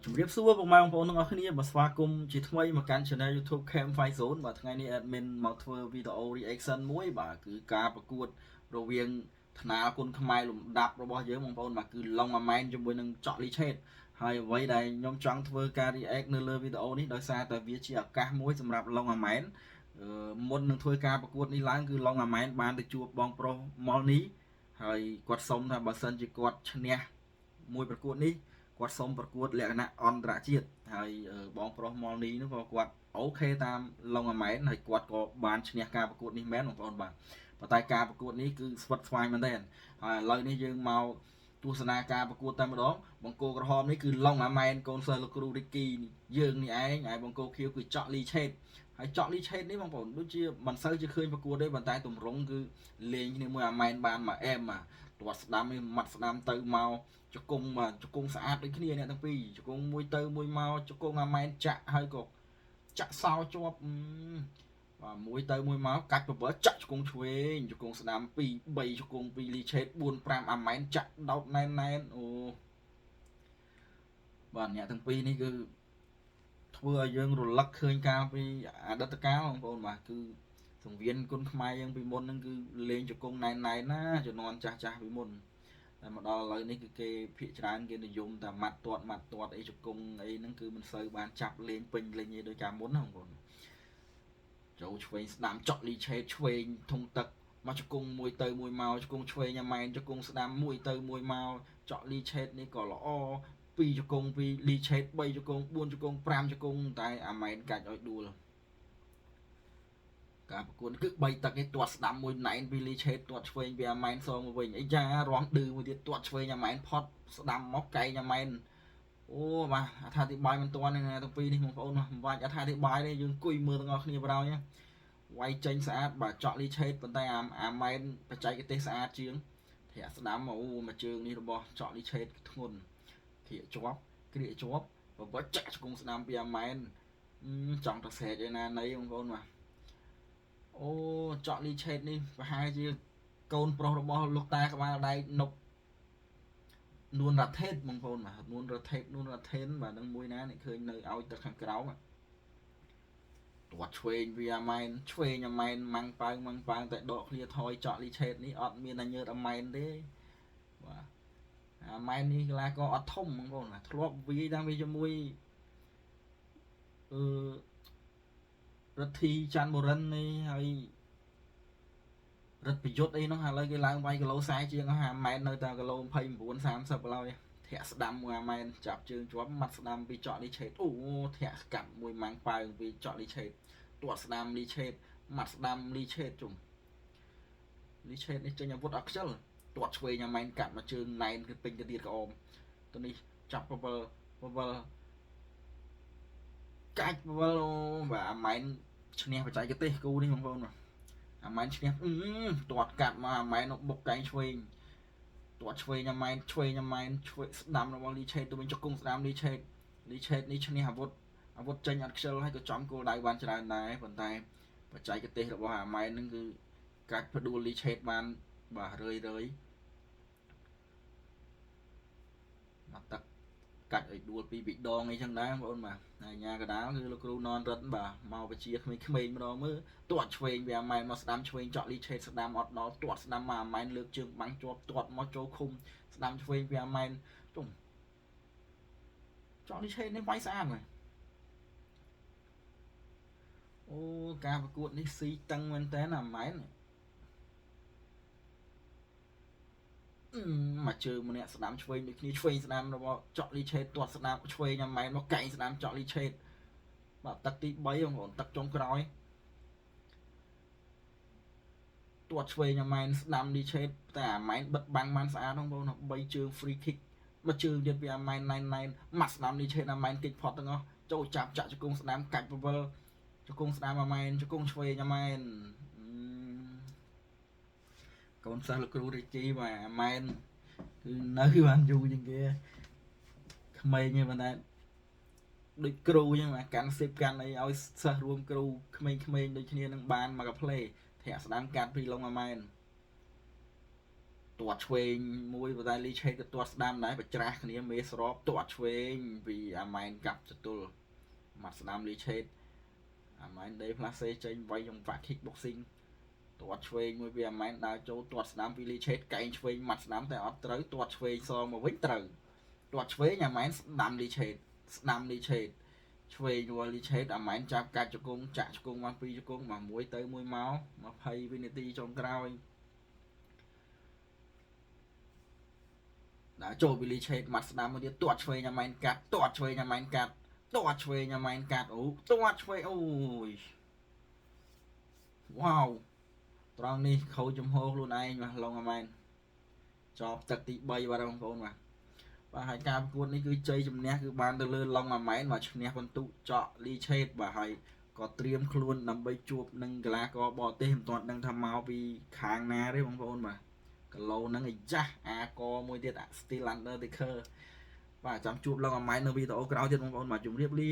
ជំរាបសួរពុកម៉ែបងប្អូនទាំងអស់គ្នាបាទស្វាគមន៍ជាថ្មីមកកាន់ Channel YouTube Cam Fight Zone បាទថ្ងៃនេះ admin មកធ្វើវីដេអូ reaction មួយបាទគឺការប្រកួតរវាងថ្នាលគុណខ្មែរលំដាប់របស់យើងបងប្អូនបាទគឺ Long Amen ជាមួយនឹង Chocli Chet ហើយអ្វីដែលខ្ញុំចង់ធ្វើការ react នៅលើវីដេអូនេះដោយសារតែវាជាឱកាសមួយសម្រាប់ Long Amen មុននឹងធ្វើការប្រកួតនេះឡើងគឺ Long Amen បានទៅជួបបងប្រុស Molny ហើយគាត់សុំថាបើសិនជាគាត់ឈ្នះមួយប្រកួតនេះគាត់សុំប្រកួតលក្ខណៈអន្តរជាតិហើយបងប្រុស Molny នោះក៏គាត់អូខេតាម Long Amen ហើយគាត់ក៏បានឈ្នះការប្រកួតនេះមែនបងប្អូនបាទប៉ុន្តែការប្រកួតនេះគឺស្វិតស្វាញមែនទែនហើយឥឡូវនេះយើងមកទស្សនាការប្រកួតតែម្ដងបង្គោលក្រហមនេះគឺ Long Amen កូនសិស្សលោកគ្រូ Ricky យើងនេះឯងហើយបង្គោលខៀវគឺ Chocli Chet ហើយ Chocli Chet នេះបងប្អូនដូចជាមិនសូវជាឃើញប្រកួតទេប៉ុន្តែទម្រង់គឺលេងគ្នាមួយ Amen បានមកអែមបាទទាត់ស្ដាំនេះម៉ាត់ស្ដាំទៅមកជង្គង់បាទជង្គង់ស្អាតដូចគ្នាអ្នកទាំងពីរជង្គង់មួយទៅមួយមកជង្គង់ Amen ចាក់ហើយក៏ចាក់សោជាប់បាទមួយទៅមួយមកកាច់បបិលចាក់ជង្គង់ឆ្វេងជង្គង់ស្ដាំ2 3ជង្គង់2 Lee Chet 4 5 Amen ចាក់ដោតណែនអូបាទអ្នកទាំងពីរនេះគឺធ្វើឲ្យយើងរលឹកឃើញកាលពីអតីតកាលបងប្អូនបាទគឺសង្វៀនគុណខ្មែរយើងពីមុនហ្នឹងគឺលេងជង្គង់ណែនណាជំនាន់ចាស់ពីមុនតែមកដល់ឥឡូវនេះគឺគេភាគច្រើនគេនិយមតែម៉ាត់ទាត់អីជង្គង់អីហ្នឹងគឺមិនសូវបានចាប់លេងពេញលេងឯដូចកាលមុនណាបងប្អូនចូលឆ្វេងស្ដាំChocli Chetឆ្វេងធុងទឹកមកជង្គង់មួយទៅមួយមកជង្គង់ឆ្វេងAmenជង្គង់ស្ដាំមួយទៅមួយមកChocli Chetនេះក៏ល្អ2ជង្គង់2 Lee Chet 3ជង្គង់4ជង្គង់5ជង្គង់តែ Amen កាច់ឲ្យដួលការប្រកួតគឺ3ទឹកឯងទាត់ស្ដាំមួយណែនពី Lee Chet ទាត់ឆ្វេងពី Amen សងមកវិញអីយ៉ារំឌឺមួយទៀតទាត់ឆ្វេង Amen ផត់ស្ដាំមកកែង Amen អូបាទអត្ថាធិប្បាយមិនទាន់ទេទាំងពីរនេះបងប្អូនមិនបាច់អត្ថាធិប្បាយទេយើងអង្គុយមើលទាំងអស់គ្នាបរោយវាយចេញស្អាតបាទChocli Chetប៉ុន្តែAmenបច្ចេកទេសស្អាតជាងធាក់ស្ដាំអូមួយជើងនេះរបស់Chocli Chet ធ្ងន់គ្រាកជាប់បបិចាក់ជង្គង់ស្ដាំពីAmenចង់ទៅស្រែកឯណាណីបងប្អូនបាទអូChocli Chetនេះប្រហែលជាកូនប្រុសរបស់លោកតាក្បាលដៃនុកនួនរ៉ាថេតបងប្អូនបាទនួនរ៉ាថេតបាទនឹងមួយណានេះឃើញនៅឲ្យទឹកខាងក្រោមទាត់ឆ្វេងពីAmenឆ្វេងAmenម៉ាំងប៉ាងតែដកគ្នាថយChocli Chetនេះអត់មានតែញើតAmenទេបាទAmenនេះកីឡាករអត់ធំបងប្អូនធ្លាប់វាយតាំងពីជាមួយរដ្ឋីច័ន្ទបុរិននេះហើយរដ្ឋប្រយុទ្ធអីនោះឥឡូវគេឡើងវាយគីឡូ40ជាងAmenនៅតែគីឡូ29 30ឡើយធាក់ស្ដាំមួយAmenចាប់ជើងជាប់ម៉ាត់ស្ដាំពីChocli Chetអូធាក់ស្កាត់មួយម៉ាំងប៉ាងពីChocli Chetទាត់ស្ដាំLee Chetម៉ាត់ស្ដាំLee ChetជុំLee Chetនេះចេញអាវុធអត់ខ្ជិលទាត់ឆ្វេងAmenកាត់មកជើងណែនគឺពេញទៅទៀតក្អមទៅនេះចាប់បវលកាច់បវលបាទAmenឈ្នះបច្ចេកទេសគូនេះបងប្អូនAmenឈ្នះទាត់កាត់មកAmenនោះបុកកែងឆ្វេងទាត់ឆ្វេងAmenឆ្វេងស្ដាំរបស់Lee Chet ទៅវិញជង្គង់ស្ដាំLee Chetនេះឈ្នះអាវុធចេញអត់ខ្ជិលហើយក៏ចំគោលដៅបានច្រើនដែរប៉ុន្តែបច្ចេកទេសរបស់Amenហ្នឹងគឺកាច់ផ្ដួលLee Chetបានបាទរឿយមកទឹកកាច់ឲ្យដួលពីប៊ីដងអីចឹងដែរបងប្អូនបាទហើយញ៉ាកដាលគឺលោកគ្រូននរតបាទមកបជាក្មេងៗម្ដងមើលទាត់ឆ្វេងវាAmenមកស្ដាំឆ្វេងChocli Chetស្ដាំអត់ដល់ទាត់ស្ដាំមកAmenលើកជើងបាំងជាប់ទាត់មកចូលឃុំស្ដាំឆ្វេងវាAmenជុំChocli Chetនេះវាយស្អាតមែនអូការប្រកួតនេះស៊ីតឹងមែនតើAmenមកជើងម្នាក់ស្ដាំឆ្វេងដូចគ្នាឆ្វេងស្ដាំរបស់Chocli Chetទាត់ស្ដាំឆ្វេងAmenមកកែងស្ដាំChocli Chetបាទទឹកទី3បងប្អូនទឹកចុងក្រោយទាត់ឆ្វេងAmenស្ដាំLee ChetតែAmenបិទបាំងបានស្អាតបងប្អូន3ជើង free kick មកជើងទៀតពីAmen ណែនម៉ាត់ស្ដាំLee Chet Amen kick ផត់ទាំងអស់ចូលចាប់ចាក់ជង្គង់ស្ដាំកាច់បវលជង្គង់ស្ដាំAmenជង្គង់ឆ្វេងAmenកូនសិស្សលោកគ្រូRickyបាទAmenគឺនៅបានយូរជាងគេក្មេងទេប៉ុន្តែដូចគ្រូចឹងបាទកាន់សិបកាន់អីឲ្យសិស្សរួមគ្រូក្មេងៗដូចគ្នានឹងបានមកកាផ្លេធាក់ស្ដាំកាត់ពីLong Amen ទាត់ឆ្វេងមួយបើតែលីឆេតក៏ទាត់ស្ដាំដែរបើច្រាស់គ្នាមេស្របទាត់ឆ្វេងពីអាម៉ែនកាប់ចតុលម៉ាត់ស្ដាំលីឆេតអាម៉ែនដេផ្លាសេចេញវាយចង្វាក់ kickboxing ទាត់ឆ្វេងមួយពីអាម៉ែនដើរចូលទាត់ស្ដាំពីលីឆេតកែងឆ្វេងម៉ាត់ស្ដាំតែអត់ត្រូវទាត់ឆ្វេងសងមកវិញត្រូវទាត់ឆ្វេងអាម៉ែនស្ដាំលីឆេតស្ដាំលីឆេតឆ្វេងវល់លីឆេតអាម៉ែនចាប់កាច់ជង្គង់ចាក់ជង្គង់មកពីរជង្គង់មកមួយទៅមួយមក20វិនាទីចុងក្រោយដល់ចូលពីលីឆេតម៉ាត់ស្ដាំមួយទៀតទាត់ឆ្វេងអាម៉ែនកាត់ទាត់ឆ្វេងអាម៉ែនកាត់ទាត់ឆ្វេងអាម៉ែនកាត់អូទាត់ឆ្វេងអូយវ៉ាវត្រង់នេះខូចចំហខ្លួនឯងមកឡុងអាម៉ែនជាប់ទឹកទី3បាទបងប្អូនបាទហើយការប្រកួតនេះគឺជ័យជំនះគឺបានទៅលើឡុងអាម៉ែនមកឈ្នះបន្ទុកចក់លីឆេតបាទហើយក៏ត្រៀមខ្លួនដើម្បីជួបនឹងកីឡាករបរទេសមិនទាន់ដឹងថាមកពីខាងណាទេបងប្អូនបាទគីឡូហ្នឹងអាយ៉ាស់អាកមួយទៀតStill Undertaker បាទចាំជួបឡុងអាម៉ែននៅវីដេអូក្រោយទៀតបងប្អូនបាទជម្រាបលា